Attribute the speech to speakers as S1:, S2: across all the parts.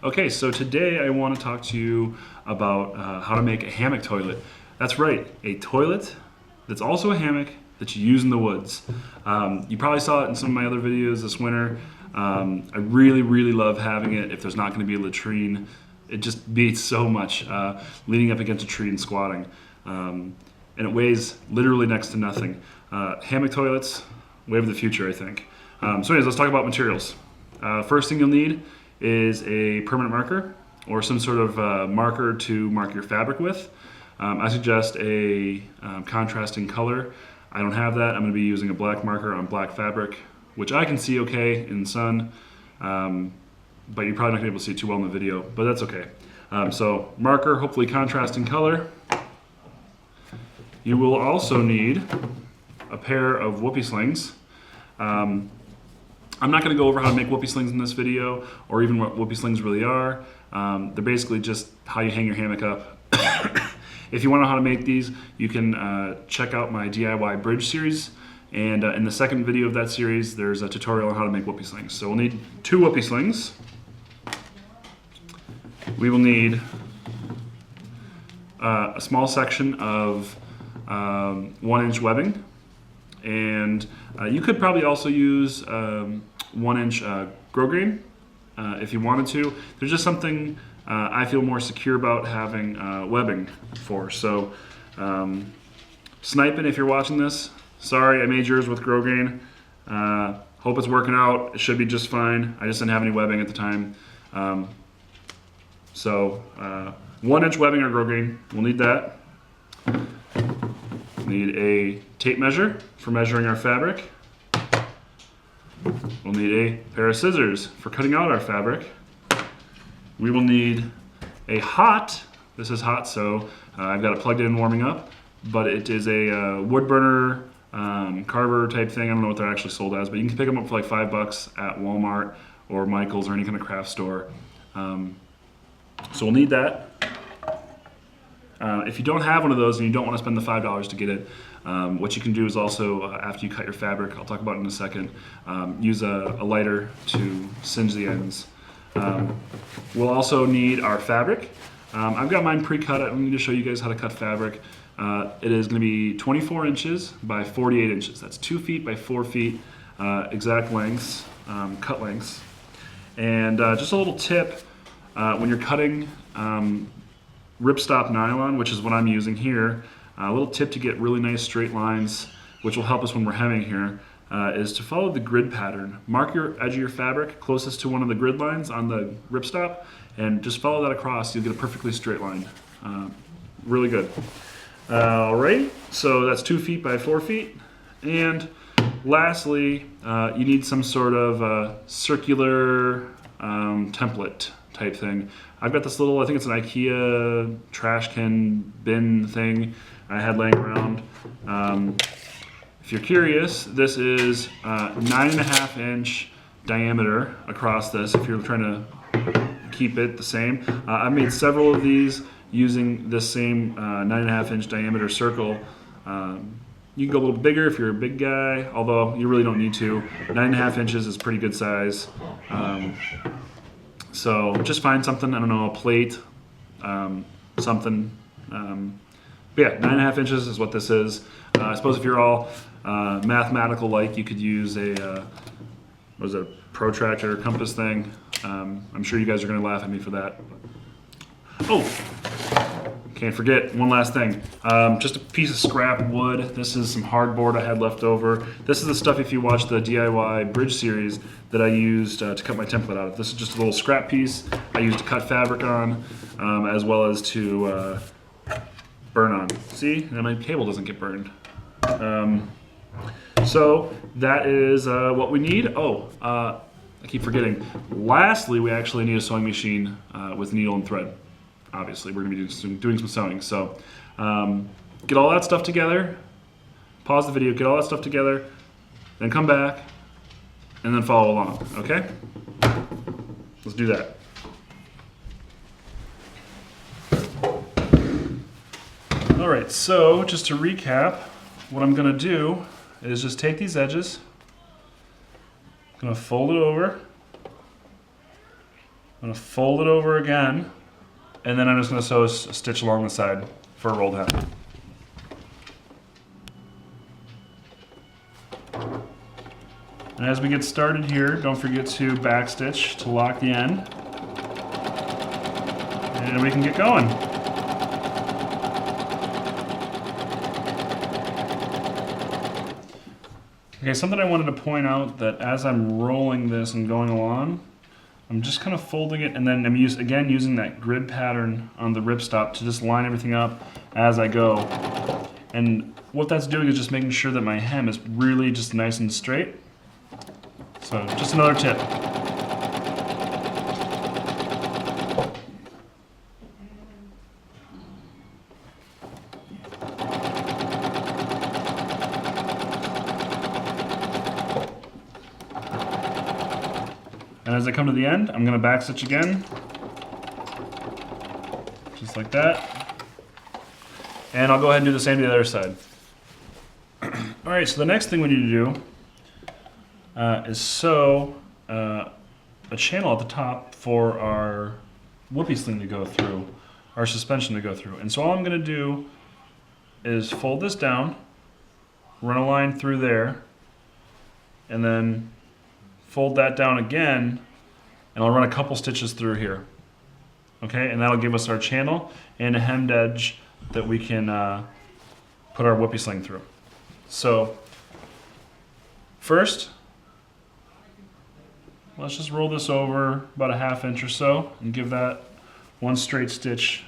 S1: Okay, so today I want to talk to you about how to make a hammock toilet. That's right, a toilet that's also a hammock that you use in the woods. You probably saw it in some of my other videos this winter. I really love having it if there's not going to be a latrine. It just beats so much leaning up against a tree and squatting. And it weighs literally next to nothing. Hammock toilets, wave of the future, I think. So anyways, let's talk about materials. First thing you'll need is a permanent marker or some sort of marker to mark your fabric with. I suggest a contrasting color. I don't have that. I'm going to be using a black marker on black fabric, which I can see okay in the sun, but you're probably not going to be able to see it too well in the video, but that's okay. So marker, hopefully contrasting color. You will also need a pair of whoopee slings. I'm not going to go over how to make whoopee slings in this video, or even what whoopee slings really are. They're basically just how you hang your hammock up. If you want to know how to make these, you can check out my DIY bridge series. And in the second video of that series, there's a tutorial on how to make whoopee slings. So we'll need 2 whoopee slings. We will need a small section of 1-inch webbing. And you could probably also use 1-inch grosgrain if you wanted to. There's just something I feel more secure about having webbing for. So sniping, if you're watching this, sorry I made yours with grosgrain. Hope it's working out. It should be just fine. I just didn't have any webbing at the time. 1-inch webbing or grosgrain, we'll need that. Need a tape measure for measuring our fabric. We'll need a pair of scissors for cutting out our fabric. We will need a hot, this is hot, so I've got it plugged in and warming up, but it is a wood burner carver type thing. I don't know what they're actually sold as, but you can pick them up for like $5 at Walmart or Michael's or any kind of craft store. So we'll need that. If you don't have one of those and you don't want to spend the $5 to get it, what you can do is also, after you cut your fabric, I'll talk about it in a second, use a lighter to singe the ends. We'll also need our fabric. I've got mine pre-cut. I'm going to show you guys how to cut fabric. It is going to be 24 inches by 48 inches. That's 2 feet by 4 feet, exact lengths, cut lengths. And just a little tip, when you're cutting ripstop nylon, which is what I'm using here, a little tip to get really nice straight lines, which will help us when we're hemming here, is to follow the grid pattern. Mark your edge of your fabric closest to one of the grid lines on the ripstop, and just follow that across. You'll get a perfectly straight line. Really good. All right, so that's 2 feet by 4 feet. And lastly, you need some sort of circular template type thing. I've got this little, I think it's an IKEA trash can bin thing I had laying around. If you're curious, this is 9.5 inch diameter across this if you're trying to keep it the same. I've made several of these using this same 9.5 inch diameter circle. You can go a little bigger if you're a big guy, although you really don't need to. 9.5 inches is pretty good size. So just find something, I don't know, a plate, something. But yeah, 9.5 inches is what this is. I suppose if you're all mathematical like, you could use a, what is it, a protractor compass thing. I'm sure you guys are going to laugh at me for that. Oh, can't forget one last thing. Just a piece of scrap wood. This is some hardboard I had left over. This is the stuff, if you watch the DIY bridge series, that I used to cut my template out of. This is just a little scrap piece I used to cut fabric on, as well as to burn on. See, and my cable doesn't get burned. So that is what we need. Oh, I keep forgetting. Lastly, we actually need a sewing machine with needle and thread. Obviously, we're going to be doing some sewing. So get all that stuff together, pause the video, get all that stuff together, then come back, and then follow along, okay? Let's do that. All right, so just to recap, what I'm going to do is just take these edges, I'm going to fold it over, I'm going to fold it over again, and then I'm just going to sew a stitch along the side for a rolled hem. And as we get started here, don't forget to backstitch to lock the end. And we can get going. Okay, something I wanted to point out, that as I'm rolling this and going along, I'm just kind of folding it, and then I'm using that grid pattern on the ripstop to just line everything up as I go. And what that's doing is just making sure that my hem is really just nice and straight. So just another tip. And as I come to the end, I'm going to backstitch again, just like that. And I'll go ahead and do the same to the other side. All right, so the next thing we need to do is sew a channel at the top for our whoopee sling to go through, our suspension to go through. And so all I'm going to do is fold this down, run a line through there, and then fold that down again, and I'll run a couple stitches through here. Okay, and that'll give us our channel and a hemmed edge that we can put our whoopee sling through. So first, let's just roll this over about a 1/2 inch or so and give that one straight stitch.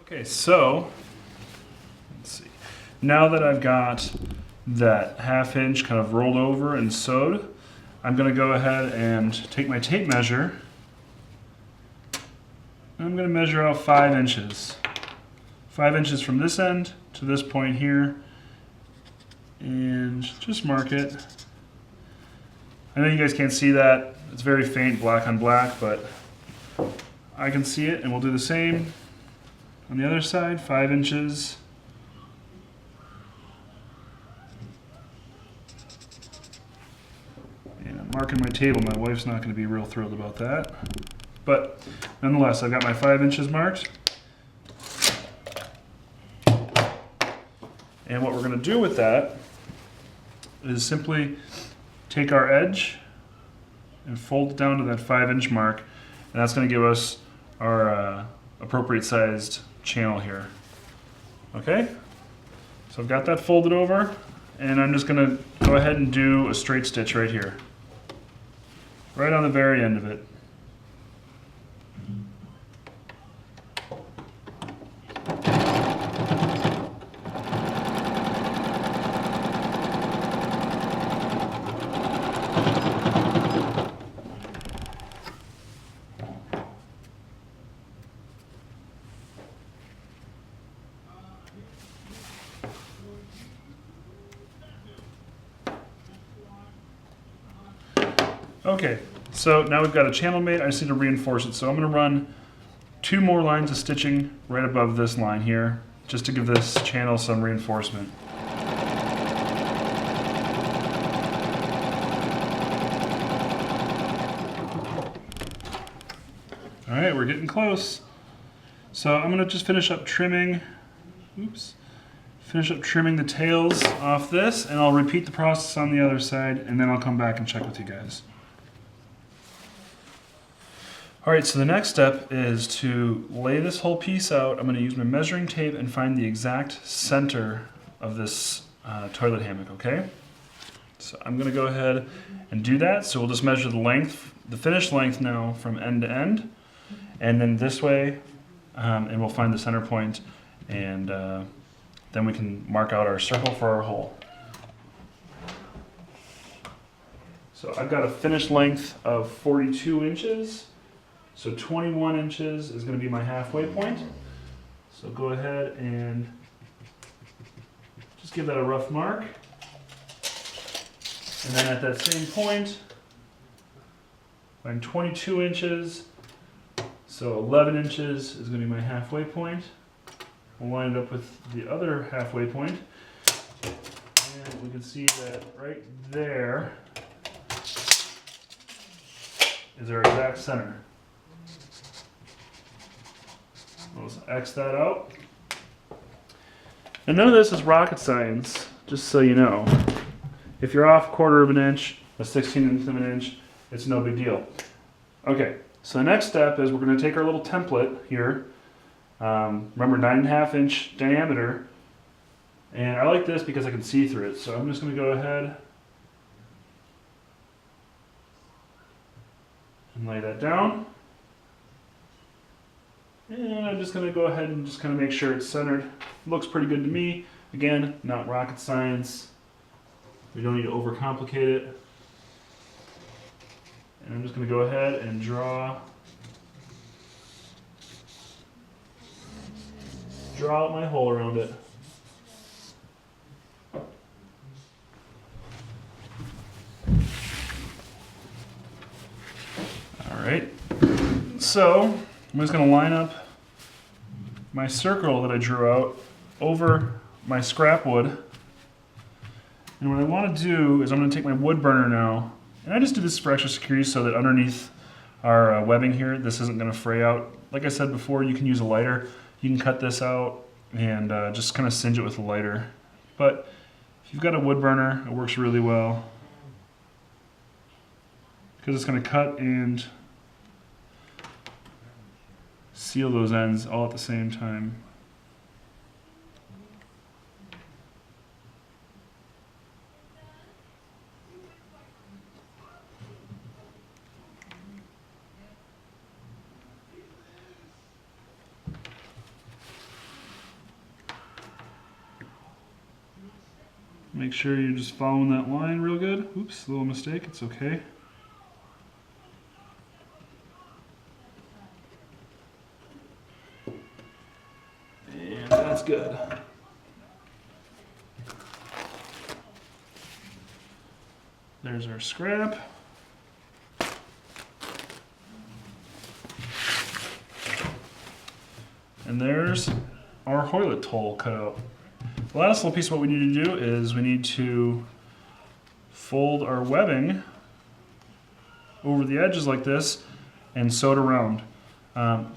S1: Okay, so let's see. Now that I've got that 1/2 inch kind of rolled over and sewed, I'm going to go ahead and take my tape measure. And I'm going to measure out 5 inches. 5 inches from this end to this point here, and just mark it. I know you guys can't see that. It's very faint, black on black, but I can see it, and we'll do the same on the other side, 5 inches. And I'm marking my table. My wife's not going to be real thrilled about that. But nonetheless, I've got my 5 inches marked. And what we're going to do with that is simply take our edge and fold it down to that 5 inch mark, and that's going to give us our appropriate sized channel here. Okay, so I've got that folded over, and I'm just going to go ahead and do a straight stitch right here, right on the very end of it. Okay, so now we've got a channel made. I just need to reinforce it. So I'm going to run 2 more lines of stitching right above this line here, just to give this channel some reinforcement. All right, we're getting close. So I'm going to just finish up trimming. Finish up trimming the tails off this, and I'll repeat the process on the other side, and then I'll come back and check with you guys. All right, so the next step is to lay this whole piece out. I'm going to use my measuring tape and find the exact center of this toilet hammock, okay? So I'm going to go ahead and do that. So we'll just measure the length, the finished length now from end to end, and then this way, and we'll find the center point, and then we can mark out our circle for our hole. So I've got a finished length of 42 inches. So 21 inches is going to be my halfway point. So go ahead and just give that a rough mark. And then at that same point, find 22 inches. So 11 inches is going to be my halfway point. We'll line it up with the other halfway point. And we can see that right there is our exact center. Let's X that out. And none of this is rocket science, just so you know. If you're off 1/4 of an inch, a 16th of an inch, it's no big deal. Okay, so the next step is we're going to take our little template here. Remember, 9.5 inch diameter. And I like this because I can see through it. So I'm just going to go ahead and lay that down. And I'm just going to go ahead and just kind of make sure it's centered. Looks pretty good to me. Again, not rocket science. We don't need to overcomplicate it. And I'm just going to go ahead and draw out my hole around it. Alright, so I'm just going to line up my circle that I drew out over my scrap wood. And what I want to do is I'm going to take my wood burner now, and I just do this for extra security so that underneath our webbing here, this isn't going to fray out. Like I said before, you can use a lighter. You can cut this out and just kind of singe it with a lighter. But if you've got a wood burner, it works really well because it's going to cut and seal those ends all at the same time. Make sure you're just following that line real good. Oops, a little mistake, it's okay. And that's good. There's our scrap. And there's our toilet hole cut out. The last little piece of what we need to do is we need to fold our webbing over the edges like this and sew it around.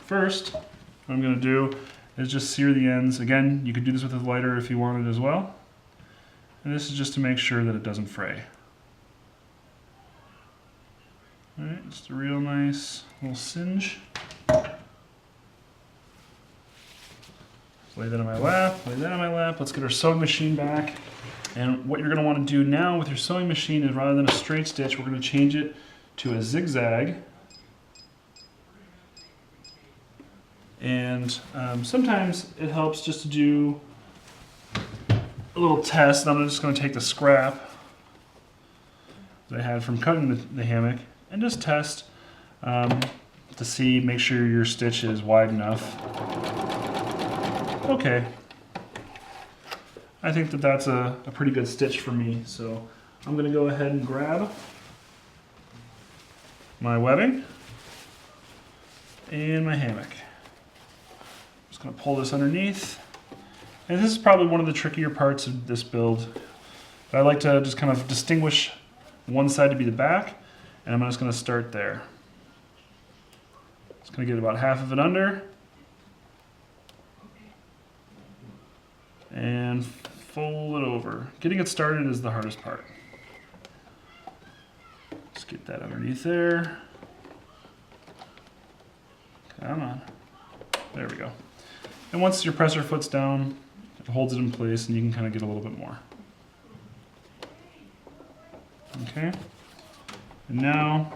S1: First, what I'm going to do is just sear the ends. Again, you could do this with a lighter if you wanted as well. And this is just to make sure that it doesn't fray. Alright, just a real nice little singe. Lay that on my lap, lay that on my lap. Let's get our sewing machine back. And what you're going to want to do now with your sewing machine is rather than a straight stitch, we're going to change it to a zigzag. And sometimes it helps just to do a little test. And I'm just going to take the scrap that I had from cutting the hammock and just test to see, make sure your stitch is wide enough. Okay, I think that that's a pretty good stitch for me, so I'm going to go ahead and grab my webbing and my hammock. Just going to pull this underneath, and this is probably one of the trickier parts of this build. But I like to just kind of distinguish one side to be the back, and I'm just going to start there. Just going to get about half of it under. And fold it over. Getting it started is the hardest part. Just get that underneath there. Come on. There we go. And once your presser foot's down, it holds it in place and you can kind of get a little bit more. Okay. And now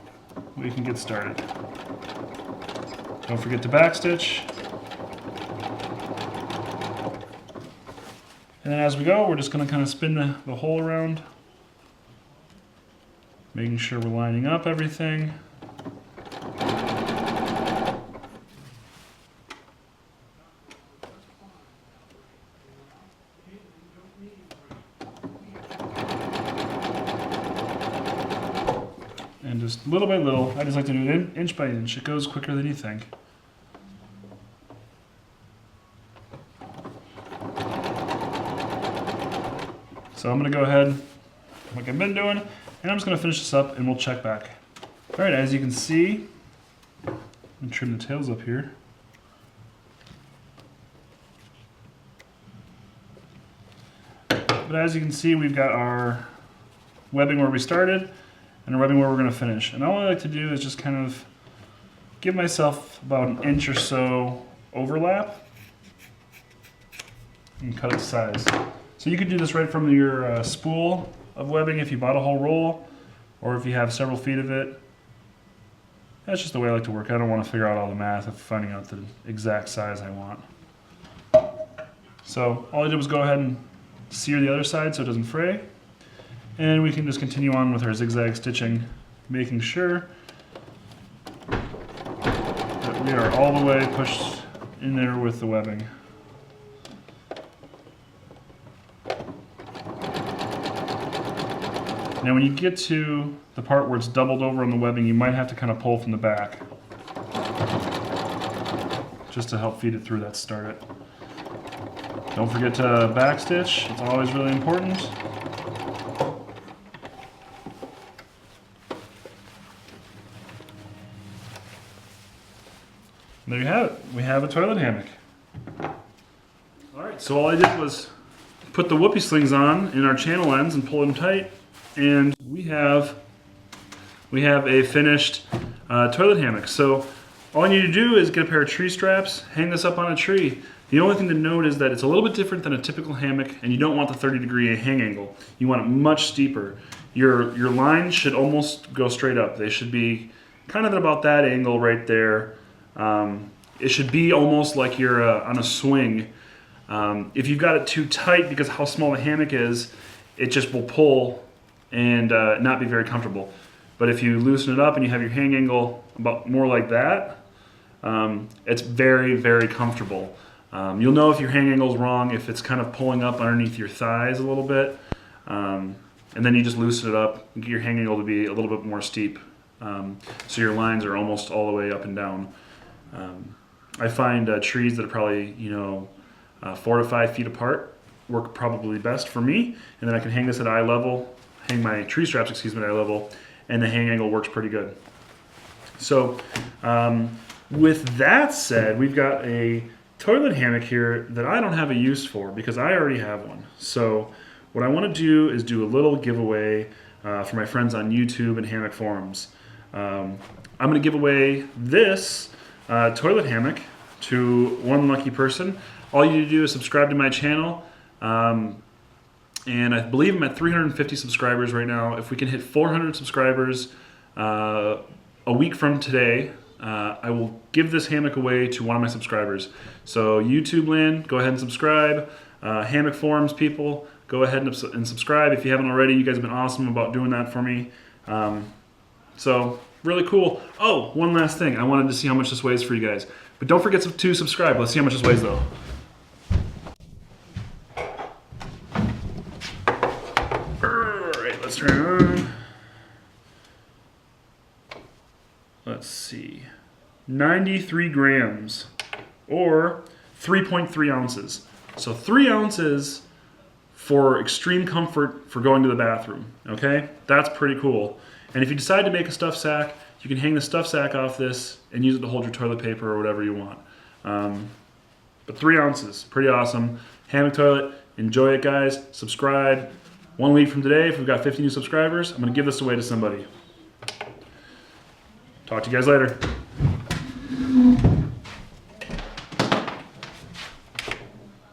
S1: we can get started. Don't forget to backstitch. And then as we go, we're just going to kind of spin the hole around, making sure we're lining up everything. And just little by little, I just like to do it inch by inch. It goes quicker than you think. So I'm going to go ahead, like I've been doing, and I'm just going to finish this up and we'll check back. right, as you can see, let me trim the tails up here. But as you can see, we've got our webbing where we started and our webbing where we're going to finish. And all I like to do is just kind of give myself about an inch or so overlap and cut it to size. So you could do this right from your spool of webbing if you bought a whole roll, or if you have several feet of it. That's just the way I like to work. I don't want to figure out all the math of finding out the exact size I want. So all I did was go ahead and sear the other side so it doesn't fray. And we can just continue on with our zigzag stitching, making sure that we are all the way pushed in there with the webbing. Now when you get to the part where it's doubled over on the webbing, you might have to kind of pull from the back just to help feed it through that start it. Don't forget to backstitch, it's always really important. And there you have it, we have a toilet hammock. Alright, so all I did was put the whoopee slings on in our channel ends and pull them tight. And we have a finished toilet hammock. So all you need to do is get a pair of tree straps, hang this up on a tree. The only thing to note is that it's a little bit different than a typical hammock, and you don't want the 30-degree hang angle. You want it much steeper. Your lines should almost go straight up. They should be kind of at about that angle right there. It should be almost like you're on a swing. If you've got it too tight because of how small the hammock is, it just will pull and not be very comfortable. But if you loosen it up and you have your hang angle about more like that, it's very, very comfortable. You'll know if your hang angle is wrong if it's kind of pulling up underneath your thighs a little bit, and then you just loosen it up and get your hang angle to be a little bit more steep, so your lines are almost all the way up and down. I find trees that are probably 4 to 5 feet apart work probably best for me, and then I can hang this at eye level. Hang my tree straps, at eye level, and the hang angle works pretty good. So with that said, we've got a toilet hammock here that I don't have a use for because I already have one. So what I want to do is do a little giveaway for my friends on YouTube and hammock forums. I'm going to give away this toilet hammock to one lucky person. All you need to do is subscribe to my channel. And I believe I'm at 350 subscribers right now. If we can hit 400 subscribers a week from today, I will give this hammock away to one of my subscribers. So YouTube land, go ahead and subscribe. Hammock forums people, go ahead and subscribe. If you haven't already, you guys have been awesome about doing that for me. So really cool. Oh, one last thing. I wanted to see how much this weighs for you guys. But don't forget to subscribe. Let's see how much this weighs though. Let's turn it on. Let's see. 93 grams or 3.3 ounces. So 3 ounces for extreme comfort for going to the bathroom. Okay? That's pretty cool. And if you decide to make a stuff sack, you can hang the stuff sack off this and use it to hold your toilet paper or whatever you want. But 3 ounces, pretty awesome. Hammock toilet, enjoy it guys. Subscribe. 1 week from today, if we've got 50 new subscribers, I'm going to give this away to somebody. Talk to you guys later.